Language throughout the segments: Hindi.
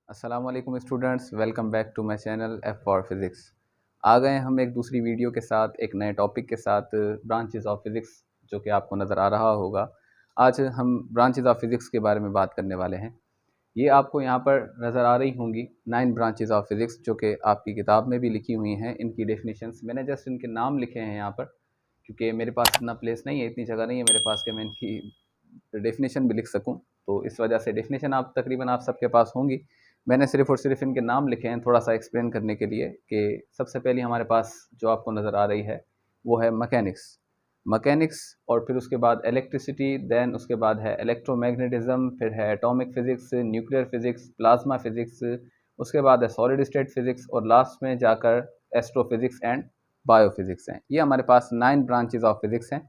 अस्सलाम वालेकुम students, welcome back to my channel F for physics. आ गए हम एक दूसरी वीडियो के साथ, एक नए टॉपिक के साथ, ब्रांचेस ऑफ फिज़िक्स, जो कि आपको नज़र आ रहा होगा। आज हम ब्रांचेस ऑफ फिज़िक्स के बारे में बात करने वाले हैं। ये आपको यहाँ पर नज़र आ रही होंगी 9 ब्रांचेस ऑफ फिज़िक्स, जो कि आपकी किताब में भी लिखी हुई हैं। इनकी डेफिनेशंस मैंने जस्ट इनके नाम लिखे हैं यहाँ पर, क्योंकि मेरे पास इतना प्लेस नहीं है, इतनी जगह नहीं है मेरे पास कि मैं इनकी डेफिनेशन भी लिख सकूं। तो इस वजह से डेफिनेशन तकरीबन आप सबके पास होंगी। मैंने सिर्फ़ और सिर्फ इनके नाम लिखे हैं थोड़ा सा एक्सप्लेन करने के लिए कि सबसे पहले हमारे पास जो आपको नज़र आ रही है वो है मैकेनिक्स, और फिर उसके बाद इलेक्ट्रिसिटी, देन उसके बाद है इलेक्ट्रोमैग्नेटिज्म, फिर है atomic physics, nuclear physics, plasma physics, उसके बाद है सॉलिड स्टेट फ़िज़िक्स, और लास्ट में जाकर एस्ट्रोफिज़िक्स एंड बायोफिज़िक्स हैं। ये हमारे पास 9 ब्रांचेज़ ऑफ फिज़िक्स हैं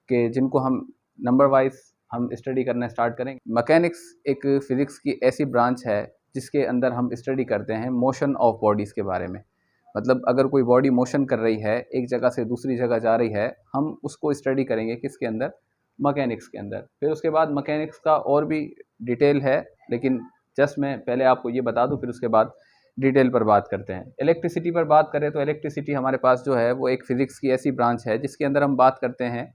कि जिनको हम नंबर वाइज हम स्टडी करना स्टार्ट करेंगे। मैकेनिक्स एक फ़िज़िक्स की ऐसी ब्रांच है जिसके अंदर हम स्टडी करते हैं मोशन ऑफ बॉडीज़ के बारे में। मतलब अगर कोई बॉडी मोशन कर रही है, एक जगह से दूसरी जगह जा रही है, हम उसको स्टडी करेंगे किसके अंदर? मैकेनिक्स के अंदर। फिर उसके बाद मैकेनिक्स का और भी डिटेल है, लेकिन जस्ट मैं पहले आपको ये बता दूं, फिर उसके बाद डिटेल पर बात करते हैं। इलेक्ट्रिसिटी पर बात करें तो इलेक्ट्रिसिटी हमारे पास जो है वो एक फ़िज़िक्स की ऐसी ब्रांच है जिसके अंदर हम बात करते हैं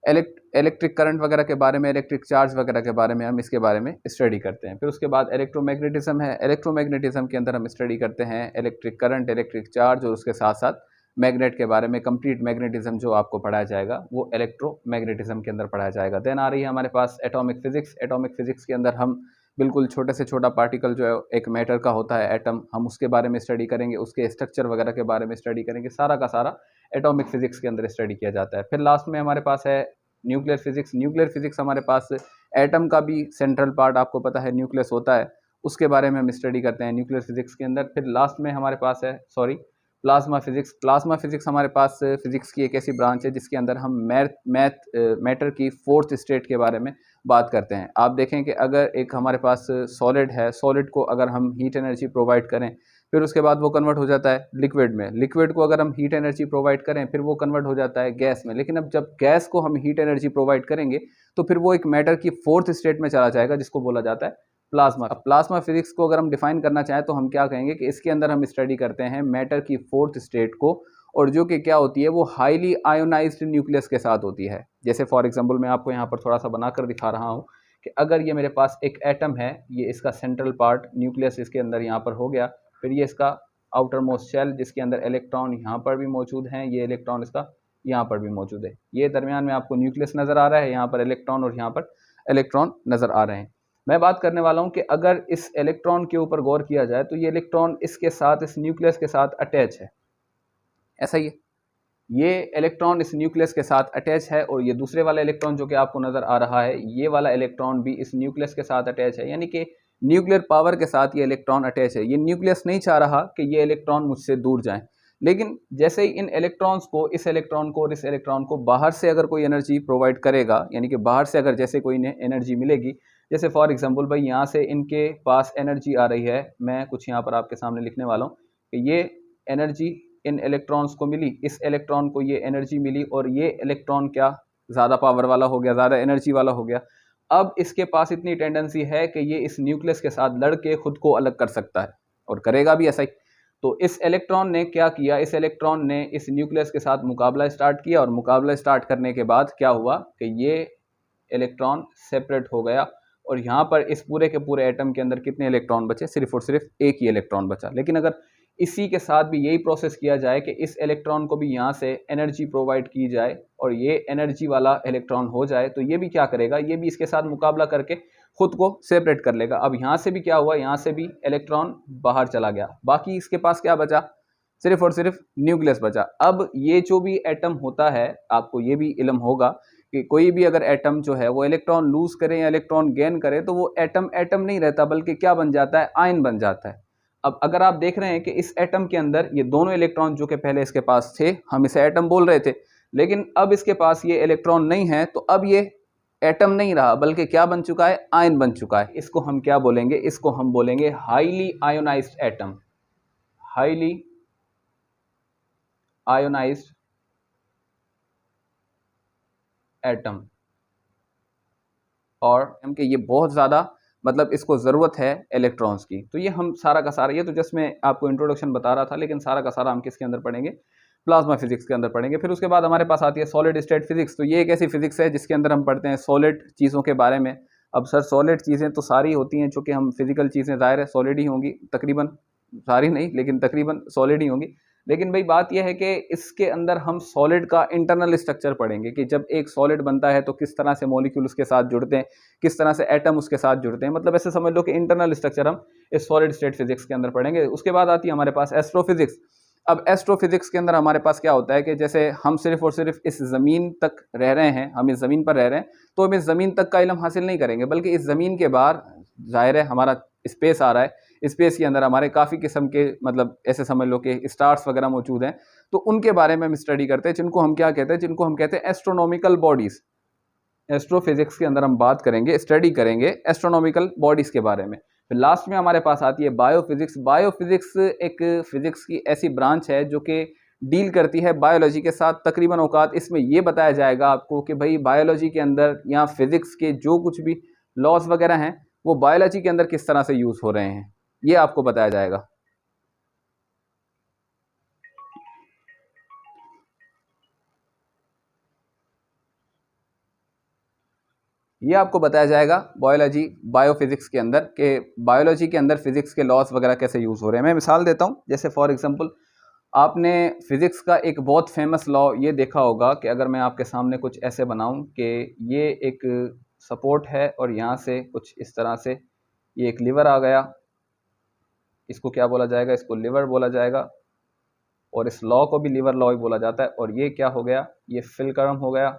इलेक्ट्रिक करंट वगैरह के बारे में, इलेक्ट्रिक चार्ज वगैरह के बारे में, हम इसके बारे में स्टडी करते हैं। फिर उसके बाद इलेक्ट्रोमैग्नेटिज्म है। इलेक्ट्रोमैग्नेटिज्म के अंदर हम स्टडी करते हैं इलेक्ट्रिक करंट, इलेक्ट्रिक चार्ज, और उसके साथ साथ मैग्नेट के बारे में। कंप्लीट मैग्नेटिज्म जो आपको पढ़ाया जाएगा वो इलेक्ट्रोमैग्नेटिज्म के अंदर पढ़ाया जाएगा। देन आ रही है हमारे पास एटॉमिक फिजिक्स। एटॉमिक फिजिक्स के अंदर हम बिल्कुल छोटे से छोटा पार्टिकल जो है एक मैटर का होता है, एटम, हम उसके बारे में स्टडी करेंगे, उसके स्ट्रक्चर वगैरह के बारे में स्टडी करेंगे। सारा का सारा एटॉमिक फिजिक्स के अंदर स्टडी किया जाता है। फिर लास्ट में हमारे पास है न्यूक्लियर फिजिक्स। न्यूक्लियर फिजिक्स हमारे पास एटम का भी सेंट्रल पार्ट, आपको पता है न्यूक्लियस होता है, उसके बारे में हम स्टडी करते हैं न्यूक्लियर फिजिक्स के अंदर। फिर लास्ट में हमारे पास है प्लाज्मा फिजिक्स। प्लाज्मा फिजिक्स हमारे पास फिजिक्स की एक ऐसी ब्रांच है जिसके अंदर हम मैटर की फोर्थ स्टेट के बारे में बात करते हैं। आप देखें कि अगर एक हमारे पास सॉलिड है, सॉलिड को अगर हम हीट एनर्जी प्रोवाइड करें, फिर उसके बाद वो कन्वर्ट हो जाता है लिक्विड में। लिक्विड को अगर हम हीट एनर्जी प्रोवाइड करें, फिर वो कन्वर्ट हो जाता है गैस में। लेकिन अब जब गैस को हम हीट एनर्जी प्रोवाइड करेंगे तो फिर वो एक मैटर की फोर्थ स्टेट में चला जाएगा, जिसको बोला जाता है प्लाज्मा। अब प्लाज्मा फिजिक्स को अगर हम डिफाइन करना चाहें तो हम क्या कहेंगे कि इसके अंदर हम स्टडी करते हैं मैटर की फोर्थ स्टेट को, और जो कि क्या होती है वो हाईली आयोनाइज्ड न्यूक्लियस के साथ होती है। जैसे फॉर एग्जांपल मैं आपको यहाँ पर थोड़ा सा बनाकर दिखा रहा हूँ कि अगर ये मेरे पास एक एटम है, ये इसका सेंट्रल पार्ट न्यूक्लियस इसके अंदर यहाँ पर हो गया, फिर ये इसका आउटर मोस्ट शेल जिसके अंदर इलेक्ट्रॉन यहाँ पर भी मौजूद हैं, ये इलेक्ट्रॉन इसका यहाँ पर भी मौजूद है। ये दरमियान में आपको न्यूक्लियस नज़र आ रहा है, यहाँ पर इलेक्ट्रॉन और यहाँ पर इलेक्ट्रॉन नज़र आ रहे हैं। मैं बात करने वाला हूँ कि अगर इस इलेक्ट्रॉन के ऊपर गौर किया जाए तो ये इलेक्ट्रॉन इसके साथ, इस न्यूक्लियस के साथ अटैच है। ऐसा ही है, ये इलेक्ट्रॉन इस न्यूक्लियस के साथ अटैच है, और ये दूसरे वाला इलेक्ट्रॉन जो कि आपको नज़र आ रहा है, ये वाला इलेक्ट्रॉन भी इस न्यूक्लियस के साथ अटैच है। यानी कि न्यूक्लियर पावर के साथ ये इलेक्ट्रॉन अटैच है। ये न्यूक्लियस नहीं चाह रहा कि ये इलेक्ट्रॉन मुझसे दूर जाएं, लेकिन जैसे ही इन इलेक्ट्रॉन्स को, इस इलेक्ट्रॉन को और इस इलेक्ट्रॉन को बाहर से अगर कोई एनर्जी प्रोवाइड करेगा, यानी कि बाहर से अगर जैसे कोई एनर्जी मिलेगी, जैसे फॉर एग्जाम्पल भाई यहाँ से इनके पास एनर्जी आ रही है, मैं कुछ यहाँ पर आपके सामने लिखने वाला हूँ कि ये एनर्जी इन इलेक्ट्रॉन्स को मिली, इस इलेक्ट्रॉन को ये एनर्जी मिली, और ये इलेक्ट्रॉन क्या ज़्यादा पावर वाला हो गया, ज़्यादा एनर्जी वाला हो गया। अब इसके पास इतनी टेंडेंसी है कि ये इस न्यूक्लियस के साथ लड़ के खुद को अलग कर सकता है, और करेगा भी ऐसा ही। तो इस इलेक्ट्रॉन ने क्या किया, इस इलेक्ट्रॉन ने इस न्यूक्लियस के साथ मुकाबला स्टार्ट किया, और मुकाबला स्टार्ट करने के बाद क्या हुआ कि ये इलेक्ट्रॉन सेपरेट हो गया, और यहाँ पर इस पूरे के पूरे एटम के अंदर कितने इलेक्ट्रॉन बचे? सिर्फ और सिर्फ एक ही इलेक्ट्रॉन बचा। लेकिन अगर इसी के साथ भी यही प्रोसेस किया जाए कि इस इलेक्ट्रॉन को भी यहाँ से एनर्जी प्रोवाइड की जाए और ये एनर्जी वाला इलेक्ट्रॉन हो जाए, तो ये भी क्या करेगा, ये भी इसके साथ मुकाबला करके खुद को सेपरेट कर लेगा। अब यहाँ से भी क्या हुआ, यहाँ से भी इलेक्ट्रॉन बाहर चला गया, बाकी इसके पास क्या बचा? सिर्फ और सिर्फ न्यूक्लियस बचा। अब ये जो भी एटम होता है, आपको ये भी इल्म होगा कि कोई भी अगर एटम जो है वो इलेक्ट्रॉन लूज करे या इलेक्ट्रॉन गेन करे, तो वो एटम एटम नहीं रहता, बल्कि क्या बन जाता है? आयन बन जाता है। अब अगर आप देख रहे हैं कि इस एटम के अंदर ये दोनों इलेक्ट्रॉन जो कि पहले इसके पास थे, हम इसे एटम बोल रहे थे, लेकिन अब इसके पास ये इलेक्ट्रॉन नहीं है, तो अब ये एटम नहीं रहा, बल्कि क्या बन चुका है? आयन बन चुका है। इसको हम क्या बोलेंगे? इसको हम बोलेंगे highly ionised atom. Highly ionised atom, और कि ये बहुत ज़्यादा मतलब इसको ज़रूरत है इलेक्ट्रॉन्स की। तो ये हम सारा का सारा, ये तो जस्ट मैं आपको इंट्रोडक्शन बता रहा था, लेकिन सारा का सारा हम किसके अंदर पढ़ेंगे, प्लाज्मा फिजिक्स के अंदर पढ़ेंगे। फिर उसके बाद हमारे पास आती है सॉलिड स्टेट फिजिक्स। तो ये एक ऐसी फिजिक्स है जिसके अंदर हम पढ़ते हैं सॉलिड चीज़ों के बारे में। अब सर सॉलिड चीज़ें तो सारी होती हैं, चूँकि हम फिजिकल चीज़ें ज़ाहिर है सॉलिड ही होंगी, तकरीबन सारी नहीं लेकिन तकरीबन सॉलिड ही होंगी। लेकिन भाई बात यह है कि इसके अंदर हम सॉलिड का इंटरनल स्ट्रक्चर पढ़ेंगे कि जब एक सॉलिड बनता है तो किस तरह से मॉलिक्यूल उसके साथ जुड़ते हैं, किस तरह से एटम उसके साथ जुड़ते हैं, मतलब ऐसे समझ लो कि इंटरनल स्ट्रक्चर हम इस सॉलिड स्टेट फिजिक्स के अंदर पढ़ेंगे। उसके बाद आती है हमारे पास एस्ट्रोफिजिक्स। अब एस्ट्रोफिजिक्स के अंदर हमारे पास क्या होता है कि जैसे हम सिर्फ और सिर्फ इस ज़मीन तक रह रहे हैं, हम इस ज़मीन पर रह रहे हैं, तो हम इस ज़मीन तक का इल्म हासिल नहीं करेंगे, बल्कि इस ज़मीन के बाहर ज़ाहिर है हमारा स्पेस आ रहा है, स्पेस के अंदर हमारे काफ़ी किस्म के, मतलब ऐसे समझ लो कि स्टार्स वगैरह मौजूद हैं, तो उनके बारे में हम स्टडी करते हैं, जिनको हम क्या कहते हैं, जिनको हम कहते हैं एस्ट्रोनॉमिकल बॉडीज़। एस्ट्रोफिजिक्स के अंदर हम बात करेंगे, स्टडी करेंगे एस्ट्रोनॉमिकल बॉडीज़ के बारे में। फिर लास्ट में हमारे पास आती है बायोफिजिक्स। बायोफिजिक्स एक फिजिक्स की ऐसी ब्रांच है जो कि डील करती है बायोलॉजी के साथ तकरीबन औकात। इसमें यह बताया जाएगा आपको कि भाई बायोलॉजी के अंदर या फिजिक्स के जो कुछ भी लॉज वगैरह हैं वो बायोलॉजी के अंदर किस तरह से यूज़ हो रहे हैं, ये आपको बताया जाएगा। ये आपको बताया जाएगा बायोलॉजी बायोफिजिक्स के अंदर कि बायोलॉजी के अंदर फिजिक्स के लॉस वगैरह कैसे यूज़ हो रहे हैं। मैं मिसाल देता हूँ, जैसे फॉर एग्जांपल आपने फिजिक्स का एक बहुत फेमस लॉ ये देखा होगा कि अगर मैं आपके सामने कुछ ऐसे बनाऊं कि ये एक सपोर्ट है और यहाँ से कुछ इस तरह से ये एक लीवर आ गया, इसको क्या बोला जाएगा, इसको लीवर बोला जाएगा, और इस लॉ को भी लीवर लॉ ही बोला जाता है। और ये क्या हो गया, ये फिलकर्म हो गया,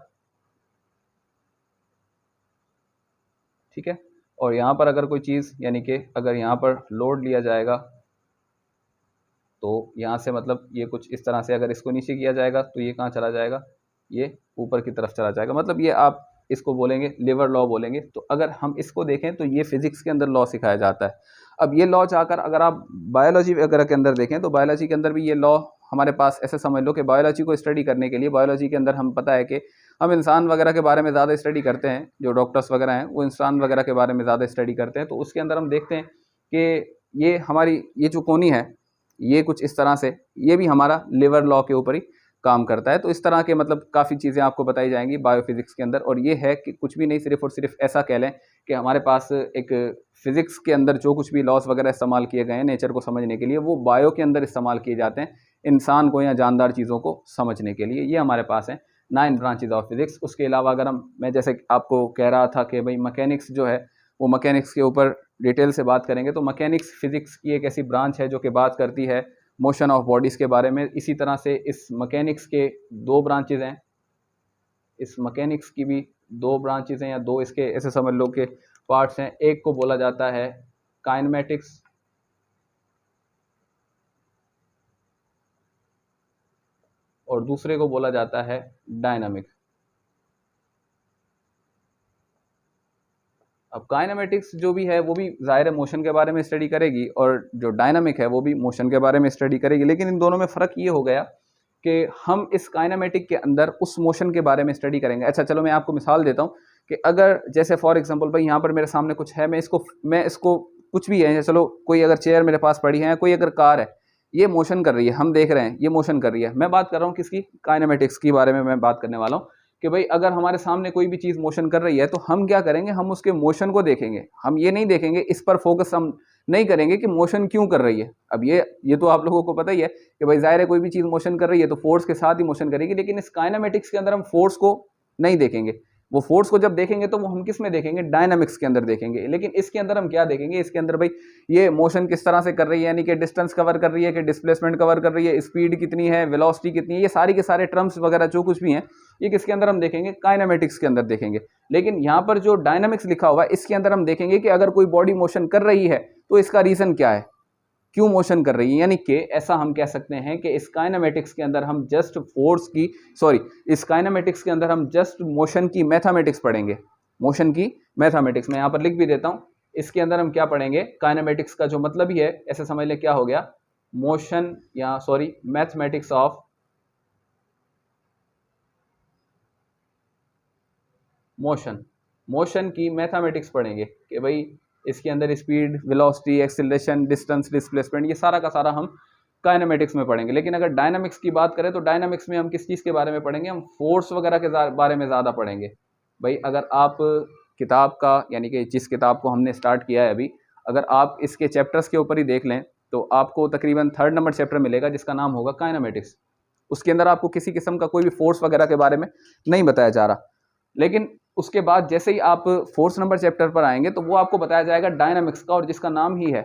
ठीक है। और यहाँ पर अगर कोई चीज़, यानी कि अगर यहाँ पर लोड लिया जाएगा तो यहाँ से मतलब ये कुछ इस तरह से अगर इसको नीचे किया जाएगा तो ये कहाँ चला जाएगा, ये ऊपर की तरफ चला जाएगा, मतलब ये आप इसको बोलेंगे लिवर लॉ बोलेंगे। तो अगर हम इसको देखें तो ये फिजिक्स के अंदर लॉ सिखाया जाता है। अब ये लॉ जाकर अगर आप बायोलॉजी वगैरह के अंदर देखें तो बायोलॉजी के अंदर भी ये लॉ हमारे पास, ऐसे समझ लो कि बायोलॉजी को स्टडी करने के लिए, बायोलॉजी के अंदर हम पता है कि हम इंसान वगैरह के बारे में ज़्यादा स्टडी करते हैं, जो डॉक्टर्स वगैरह हैं वो इंसान वगैरह के बारे में ज़्यादा स्टडी करते हैं। तो उसके अंदर हम देखते हैं कि ये हमारी ये जो कोनी है ये कुछ इस तरह से, ये भी हमारा लिवर लॉ के ऊपर ही काम करता है। तो इस तरह के मतलब काफ़ी चीज़ें आपको बताई जाएंगी बायोफिजिक्स के अंदर। और ये है कि कुछ भी नहीं, सिर्फ और सिर्फ ऐसा कह लें कि हमारे पास एक फिजिक्स के अंदर जो कुछ भी लॉस वगैरह इस्तेमाल किए गए हैं नेचर को समझने के लिए, वो बायो के अंदर इस्तेमाल किए जाते हैं इंसान को या जानदार चीज़ों को समझने के लिए। ये हमारे पास है 9 ब्रांचेज ऑफ फिजिक्स। उसके अलावा अगर मैं जैसे आपको कह रहा था कि भाई मैकेनिक्स जो है वो मैकेनिक्स के ऊपर डिटेल से बात करेंगे, तो मैकेनिक्स फिजिक्स की एक ऐसी ब्रांच है जो कि बात करती है मोशन ऑफ बॉडीज़ के बारे में। इसी तरह से इस मैकेनिक्स के 2 ब्रांचेज हैं, इस मैकेनिक्स की भी 2 ब्रांचेज हैं, या 2 इसके ऐसे समझ लो कि पार्ट्स हैं। एक को बोला जाता है काइनेमेटिक्स और दूसरे को बोला जाता है डायनामिक्स। अब काइनेमेटिक्स जो भी है वो भी ज़ाहिर है मोशन के बारे में स्टडी करेगी, और जो डायनामिक है वो भी मोशन के बारे में स्टडी करेगी, लेकिन इन दोनों में फ़र्क ये हो गया कि हम इस काइनेमेटिक के अंदर उस मोशन के बारे में स्टडी करेंगे। अच्छा चलो मैं आपको मिसाल देता हूँ कि अगर जैसे फॉर एग्जांपल भाई यहाँ पर मेरे सामने कुछ है, मैं इसको कुछ भी है, चलो कोई अगर चेयर मेरे पास पड़ी है, कोई अगर कार है, ये मोशन कर रही है, हम देख रहे हैं ये मोशन कर रही है। मैं बात कर रहा हूँ किसकी, काइनेमेटिक्स के बारे में मैं बात करने वाला हूँ कि भाई अगर हमारे सामने कोई भी चीज़ मोशन कर रही है तो हम क्या करेंगे, हम उसके मोशन को देखेंगे, हम ये नहीं देखेंगे, इस पर फोकस हम नहीं करेंगे कि मोशन क्यों कर रही है। अब ये तो आप लोगों को पता ही है कि भाई जाहिर है कोई भी चीज़ मोशन कर रही है तो फोर्स के साथ ही मोशन करेगी, लेकिन इस काइनेमेटिक्स के अंदर हम फोर्स को नहीं देखेंगे। वो फोर्स को जब देखेंगे तो वो हम किस में देखेंगे, डायनामिक्स के अंदर देखेंगे। लेकिन इसके अंदर हम क्या देखेंगे, इसके अंदर भाई ये मोशन किस तरह से कर रही है, यानी कि डिस्टेंस कवर कर रही है कि डिस्प्लेसमेंट कवर कर रही है, स्पीड कितनी है, वेलोसिटी कितनी है, ये सारी के सारे टर्म्स वगैरह जो कुछ भी हैं ये किसके अंदर हम देखेंगे, काइनेमेटिक्स के अंदर देखेंगे। लेकिन यहाँ पर जो डायनामिक्स लिखा हुआ है इसके अंदर हम देखेंगे कि अगर कोई बॉडी मोशन कर रही है तो इसका रीजन क्या है, क्यों मोशन कर रही है। यानी कि ऐसा हम कह सकते हैं कि इस काइनेमेटिक्स के अंदर हम जस्ट फोर्स की इस काइनेमेटिक्स के अंदर हम जस्ट मोशन की मैथमेटिक्स पढ़ेंगे, मोशन की मैथमेटिक्स। मैं यहाँ पर लिख भी देता हूँ, इसके अंदर हम क्या पढ़ेंगे, काइनेमेटिक्स का जो मतलब ही है ऐसे समझ ले क्या हो गया, मोशन या मैथमेटिक्स ऑफ मोशन, मोशन की मैथमेटिक्स पढ़ेंगे कि भाई इसके अंदर speed, velocity, acceleration, distance, displacement, ये सारा का सारा हम काइनेमेटिक्स में पढ़ेंगे। लेकिन अगर डायनामिक्स की बात करें तो डायनामिक्स में हम किस चीज़ के बारे में पढ़ेंगे, हम फोर्स वगैरह के बारे में ज़्यादा पढ़ेंगे। भाई अगर आप किताब का, यानी कि जिस किताब को हमने स्टार्ट किया है अभी, अगर आप इसके चैप्टर्स के ऊपर ही देख लें तो आपको तकरीबन 3rd नंबर चैप्टर मिलेगा जिसका नाम होगा काइनेमेटिक्स। उसके अंदर आपको किसी किस्म का कोई भी फोर्स वगैरह के बारे में नहीं बताया जा रहा। लेकिन उसके बाद जैसे ही आप 4th नंबर चैप्टर पर आएंगे तो वो आपको बताया जाएगा डायनामिक्स का, और जिसका नाम ही है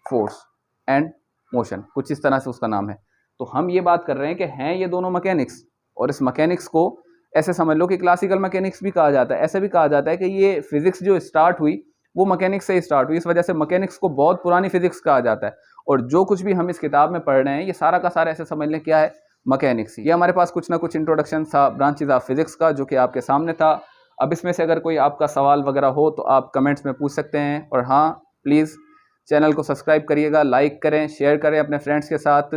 फोर्स एंड मोशन, कुछ इस तरह से उसका नाम है। तो हम ये बात कर रहे हैं कि हैं ये दोनों मैकेनिक्स, और इस मैकेनिक्स को ऐसे समझ लो कि क्लासिकल मैकेनिक्स भी कहा जाता है। ऐसे भी कहा जाता है कि ये फिजिक्स जो स्टार्ट हुई वो मैकेनिक्स से ही स्टार्ट हुई, इस वजह से मैकेनिक्स को बहुत पुरानी फिजिक्स कहा जाता है। और जो कुछ भी हम इस किताब में पढ़ रहे हैं ये सारा का सारा ऐसे समझ लें क्या है, मैकेनिक्स। ये हमारे पास कुछ ना कुछ इंट्रोडक्शन था ब्रांचेज ऑफ फिजिक्स का, जो कि आपके सामने था। अब इसमें से अगर कोई आपका सवाल वगैरह हो तो आप कमेंट्स में पूछ सकते हैं। और हाँ, प्लीज़ चैनल को सब्सक्राइब करिएगा, लाइक करें, शेयर करें अपने फ्रेंड्स के साथ।